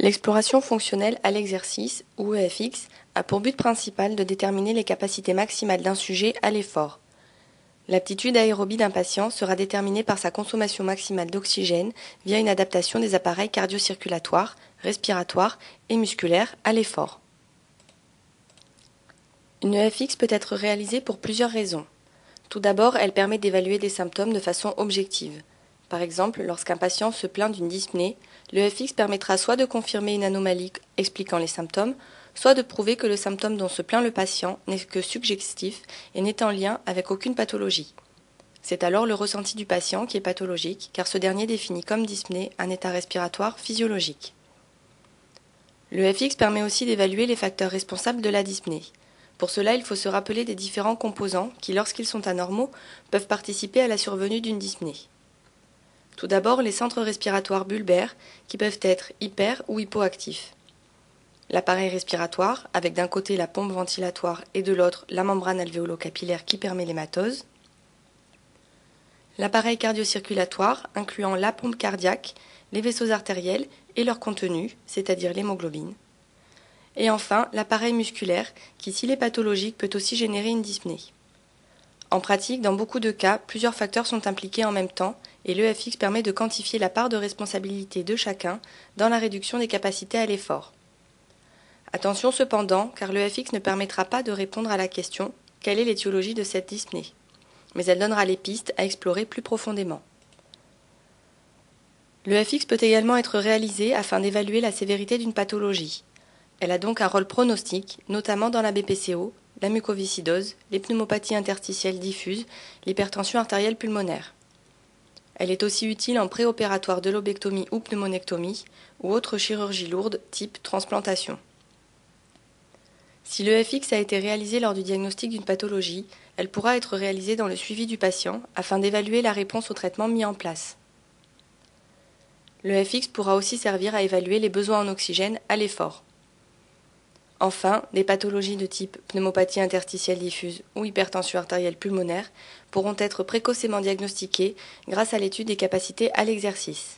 L'exploration fonctionnelle à l'exercice, ou EFX, a pour but principal de déterminer les capacités maximales d'un sujet à l'effort. L'aptitude aérobie d'un patient sera déterminée par sa consommation maximale d'oxygène via une adaptation des appareils cardio-circulatoires, respiratoires et musculaires à l'effort. Une EFX peut être réalisée pour plusieurs raisons. Tout d'abord, elle permet d'évaluer des symptômes de façon objective. Par exemple, lorsqu'un patient se plaint d'une dyspnée, l'EFX permettra soit de confirmer une anomalie expliquant les symptômes, soit de prouver que le symptôme dont se plaint le patient n'est que suggestif et n'est en lien avec aucune pathologie. C'est alors le ressenti du patient qui est pathologique, car ce dernier définit comme dyspnée un état respiratoire physiologique. L'EFX permet aussi d'évaluer les facteurs responsables de la dyspnée. Pour cela, il faut se rappeler des différents composants qui, lorsqu'ils sont anormaux, peuvent participer à la survenue d'une dyspnée. Tout d'abord, les centres respiratoires bulbaires, qui peuvent être hyper ou hypoactifs. L'appareil respiratoire, avec d'un côté la pompe ventilatoire et de l'autre la membrane alvéolo-capillaire qui permet l'hématose. L'appareil cardio-circulatoire, incluant la pompe cardiaque, les vaisseaux artériels et leur contenu, c'est-à-dire l'hémoglobine. Et enfin, l'appareil musculaire, qui s'il est pathologique peut aussi générer une dyspnée. En pratique, dans beaucoup de cas, plusieurs facteurs sont impliqués en même temps et l'EFX permet de quantifier la part de responsabilité de chacun dans la réduction des capacités à l'effort. Attention cependant, car l'EFX ne permettra pas de répondre à la question « Quelle est l'étiologie de cette dyspnée ?», mais elle donnera les pistes à explorer plus profondément. L'EFX peut également être réalisée afin d'évaluer la sévérité d'une pathologie. Elle a donc un rôle pronostic, notamment dans la BPCO, la mucoviscidose, les pneumopathies interstitielles diffuses, l'hypertension artérielle pulmonaire. Elle est aussi utile en préopératoire de lobectomie ou pneumonectomie ou autre chirurgie lourde type transplantation. Si l'EFX a été réalisée lors du diagnostic d'une pathologie, elle pourra être réalisée dans le suivi du patient afin d'évaluer la réponse au traitement mis en place. L'EFX pourra aussi servir à évaluer les besoins en oxygène à l'effort. Enfin, des pathologies de type pneumopathie interstitielle diffuse ou hypertension artérielle pulmonaire pourront être précocement diagnostiquées grâce à l'étude des capacités à l'exercice.